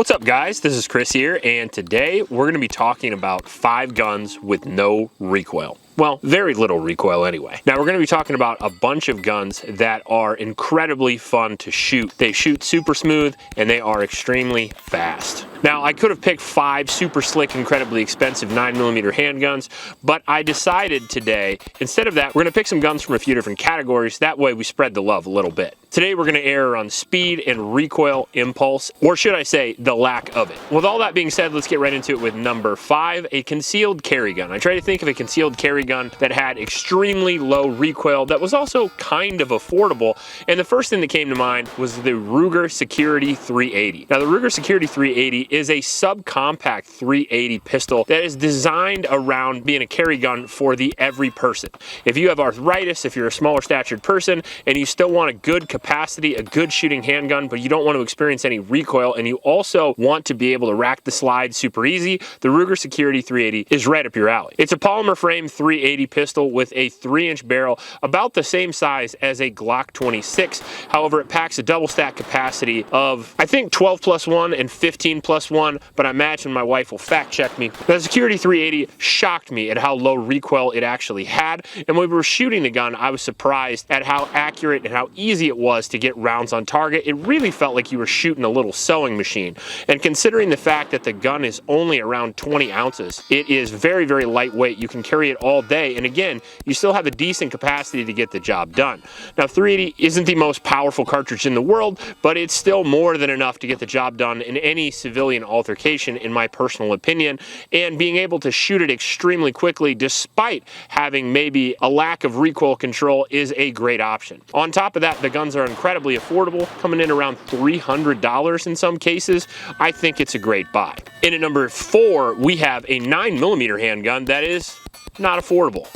What's up guys, this is Chris here, and today we're going to be talking about 5 guns with no recoil. Well, very little recoil anyway. Now we're going to be talking about a bunch of guns that are incredibly fun to shoot. They shoot super smooth and they are extremely fast. Now I could have picked 5 super slick, incredibly expensive 9mm handguns, but I decided today, instead of that, we're going to pick some guns from a few different categories. That way we spread the love a little bit. Today we're going to err on speed and recoil impulse, or should I say the lack of it. With all that being said, let's get right into it with number 5, a concealed carry gun. I try to think of a concealed carry gun that had extremely low recoil that was also kind of affordable, and the first thing that came to mind was the Ruger Security 380. Now the Ruger Security 380 is a subcompact 380 pistol that is designed around being a carry gun for the every person. If you have arthritis, if you're a smaller statured person and you still want a good capacity, a good shooting handgun, but you don't want to experience any recoil, and you also want to be able to rack the slide super easy, the Ruger Security 380 is right up your alley. It's a polymer frame 380 pistol with a 3-inch barrel, about the same size as a Glock 26. However, it packs a double stack capacity of, I think, 12+1 and 15+1, but I imagine my wife will fact check me. The Security 380 shocked me at how low recoil it actually had, and when we were shooting the gun, I was surprised at how accurate and how easy it was to get rounds on target. It really felt like you were shooting a little sewing machine, and considering the fact that the gun is only around 20 ounces, it is very, very lightweight. You can carry it all day, and again, you still have a decent capacity to get the job done. Now 380 isn't the most powerful cartridge in the world, but it's still more than enough to get the job done in any civilian altercation, in my personal opinion, and being able to shoot it extremely quickly despite having maybe a lack of recoil control is a great option. On top of that, the guns are incredibly affordable, coming in around $300 in some cases. I think it's a great buy. In at number 4, we have a 9mm handgun that is not affordable.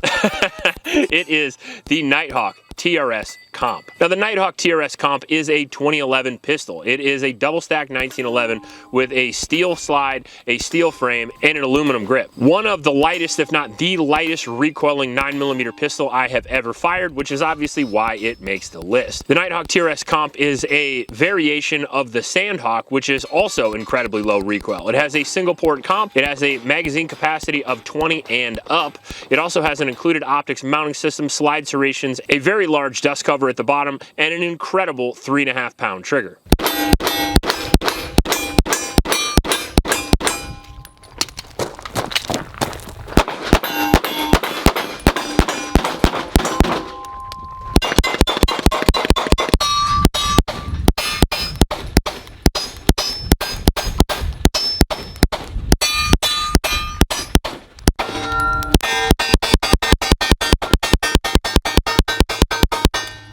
It is the Nighthawk TRS Comp. Now the Nighthawk TRS Comp is a 2011 pistol. It is a double stack 1911 with a steel slide, a steel frame, and an aluminum grip. One of the lightest, if not the lightest, recoiling 9mm pistol I have ever fired, which is obviously why it makes the list. The Nighthawk TRS Comp is a variation of the Sandhawk, which is also incredibly low recoil. It has a single port comp, it has a magazine capacity of 20 and up. It also has an included optics mounting system, slide serrations, a very large dust cover at the bottom, and an incredible 3.5-pound trigger.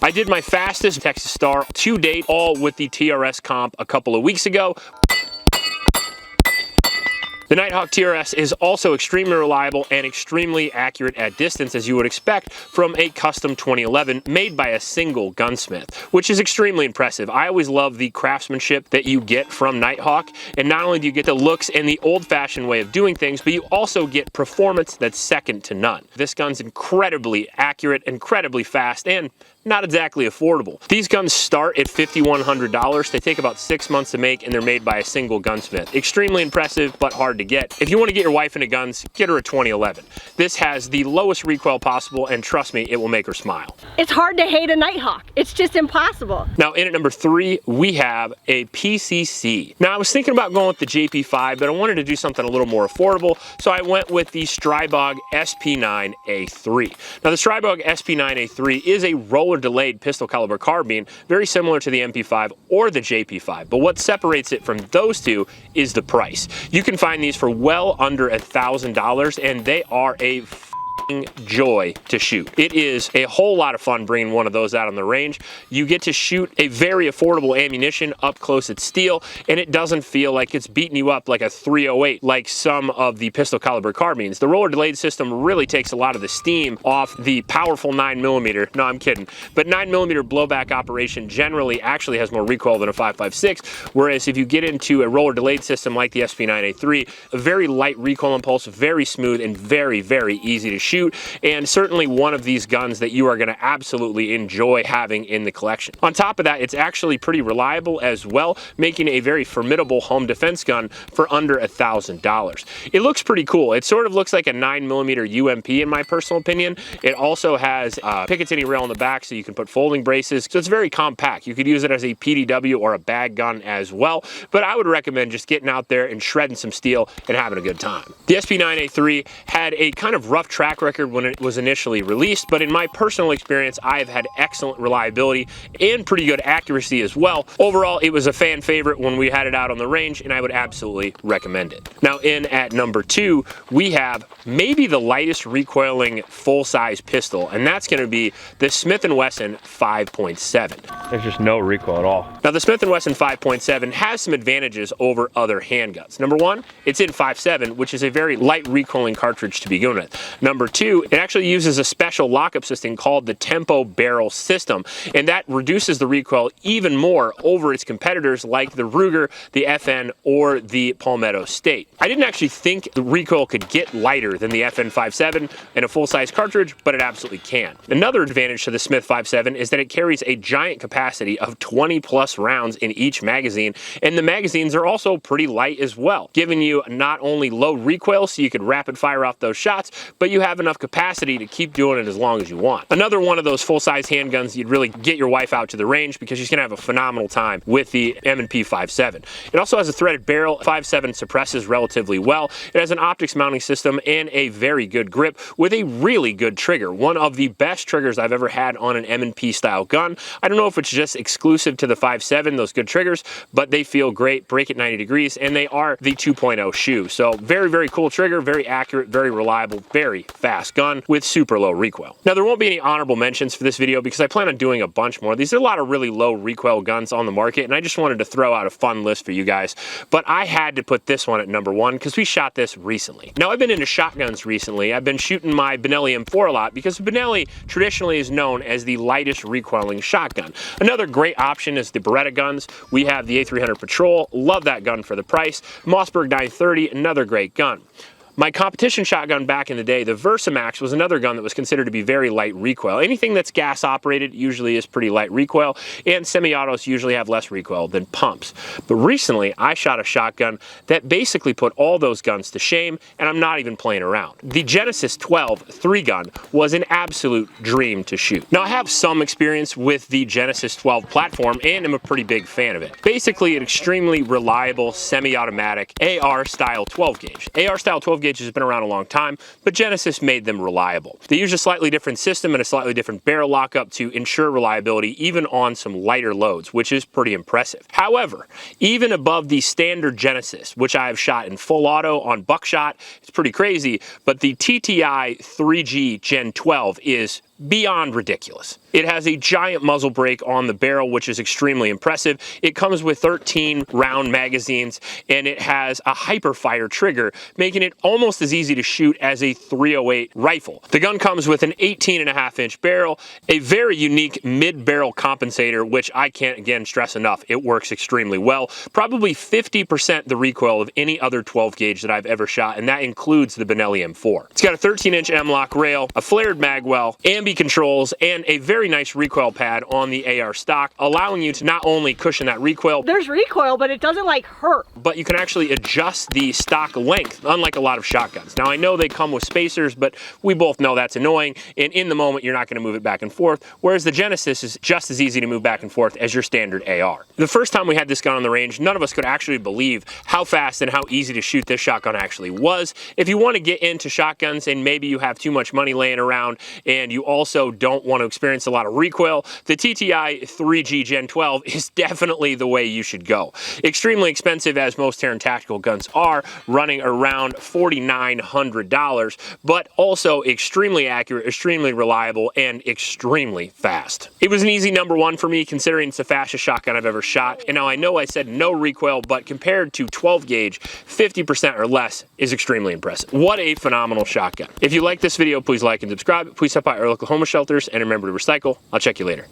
I did my fastest Texas Star to date, all with the TRS Comp a couple of weeks ago. The Nighthawk TRS is also extremely reliable and extremely accurate at distance, as you would expect from a custom 2011 made by a single gunsmith, which is extremely impressive. I always love the craftsmanship that you get from Nighthawk, and not only do you get the looks and the old-fashioned way of doing things, but you also get performance that's second to none. This gun's incredibly accurate, incredibly fast, and not exactly affordable. These guns start at $5,100. They take about 6 months to make, and they're made by a single gunsmith. Extremely impressive, but hard to get. If you want to get your wife into guns, get her a 2011. This has the lowest recoil possible, and trust me, it will make her smile. It's hard to hate a Nighthawk. It's just impossible. Now in at number 3, we have a PCC. Now I was thinking about going with the JP5, but I wanted to do something a little more affordable, so I went with the Stribog SP9A3. Now the Stribog SP9A3 is a roller delayed pistol caliber carbine, very similar to the MP5 or the JP5, but what separates it from those two is the price. You can find these for well under $1,000, and they are a joy to shoot. It is a whole lot of fun bringing one of those out on the range. You get to shoot a very affordable ammunition up close at steel, and it doesn't feel like it's beating you up like a 308 like some of the pistol caliber carbines. The roller delayed system really takes a lot of the steam off the powerful 9mm. No, I'm kidding. But 9mm blowback operation generally actually has more recoil than a 5.56, whereas if you get into a roller delayed system like the SP9A3, a very light recoil impulse, very smooth, and very, very easy to shoot, and certainly one of these guns that you are going to absolutely enjoy having in the collection. On top of that, it's actually pretty reliable as well, making a very formidable home defense gun for under $1,000. It looks pretty cool. It sort of looks like a 9mm UMP in my personal opinion. It also has a Picatinny rail in the back so you can put folding braces, so it's very compact. You could use it as a PDW or a bag gun as well, but I would recommend just getting out there and shredding some steel and having a good time. The SP9A3 had a kind of rough track record when it was initially released, but in my personal experience, I've had excellent reliability and pretty good accuracy as well. Overall, it was a fan favorite when we had it out on the range, and I would absolutely recommend it. Now, in at number 2, we have maybe the lightest recoiling full-size pistol, and that's going to be the Smith & Wesson 5.7. There's just no recoil at all. Now, the Smith & Wesson 5.7 has some advantages over other handguns. Number 1, it's in 5.7, which is a very light recoiling cartridge to begin with. Number 2, it actually uses a special lockup system called the Tempo Barrel system, and that reduces the recoil even more over its competitors like the Ruger, the FN, or the Palmetto State. I didn't actually think the recoil could get lighter than the FN 5.7 in a full-size cartridge, but it absolutely can. Another advantage to the Smith 5.7 is that it carries a giant capacity of 20 plus rounds in each magazine, and the magazines are also pretty light as well, giving you not only low recoil so you could rapid fire off those shots, but you have enough capacity to keep doing it as long as you want. Another one of those full-size handguns you'd really get your wife out to the range because she's gonna have a phenomenal time with the M&P 5.7. It also has a threaded barrel. 5.7 suppresses relatively well. It has an optics mounting system and a very good grip with a really good trigger. One of the best triggers I've ever had on an M&P style gun. I don't know if it's just exclusive to the 5.7, those good triggers, but they feel great, break at 90 degrees, and they are the 2.0 shoe. So very, very cool trigger, very accurate, very reliable, very fast gun with super low recoil. Now, there won't be any honorable mentions for this video because I plan on doing a bunch more. These are a lot of really low recoil guns on the market, and I just wanted to throw out a fun list for you guys, but I had to put this one at number 1 because we shot this recently. Now, I've been into shotguns recently. I've been shooting my Benelli M4 a lot because Benelli traditionally is known as the lightest recoiling shotgun. Another great option is the Beretta guns. We have the A300 Patrol. Love that gun for the price. Mossberg 930, another great gun. My competition shotgun back in the day, the Versamax, was another gun that was considered to be very light recoil. Anything that's gas operated usually is pretty light recoil, and semi-autos usually have less recoil than pumps. But recently, I shot a shotgun that basically put all those guns to shame, and I'm not even playing around. The Genesis 12 3-gun was an absolute dream to shoot. Now, I have some experience with the Genesis 12 platform, and I'm a pretty big fan of it. Basically, an extremely reliable semi-automatic AR-style 12-gauge. AR-style 12-gauge has been around a long time, but Genesis made them reliable. They use a slightly different system and a slightly different barrel lockup to ensure reliability even on some lighter loads, which is pretty impressive. However, even above the standard Genesis, which I have shot in full auto on buckshot, it's pretty crazy, but the TTI 3G Gen 12 is beyond ridiculous. It has a giant muzzle brake on the barrel, which is extremely impressive. It comes with 13 round magazines, and it has a hyperfire trigger, making it almost as easy to shoot as a .308 rifle. The gun comes with an 18.5-inch barrel, a very unique mid-barrel compensator, which I can't again stress enough. It works extremely well. Probably 50% the recoil of any other 12 gauge that I've ever shot, and that includes the Benelli M4. It's got a 13-inch M-LOK rail, a flared magwell, ambi controls, and a very nice recoil pad on the AR stock, allowing you to not only cushion that recoil. There's recoil, but it doesn't like hurt. But you can actually adjust the stock length, unlike a lot of shotguns. Now, I know they come with spacers, but we both know that's annoying, and in the moment, you're not going to move it back and forth, whereas the Genesis is just as easy to move back and forth as your standard AR. The first time we had this gun on the range, none of us could actually believe how fast and how easy to shoot this shotgun actually was. If you want to get into shotguns and maybe you have too much money laying around and you also don't want to experience a lot of recoil, the TTI 3G Gen 12 is definitely the way you should go. Extremely expensive, as most Terran tactical guns are, running around $4,900, but also extremely accurate, extremely reliable, and extremely fast. It was an easy number 1 for me, considering it's the fastest shotgun I've ever shot. And now I know I said no recoil, but compared to 12 gauge, 50% or less is extremely impressive. What a phenomenal shotgun. If you like this video, please like and subscribe. Please stop by our local home shelters, and remember to recycle. I'll check you later.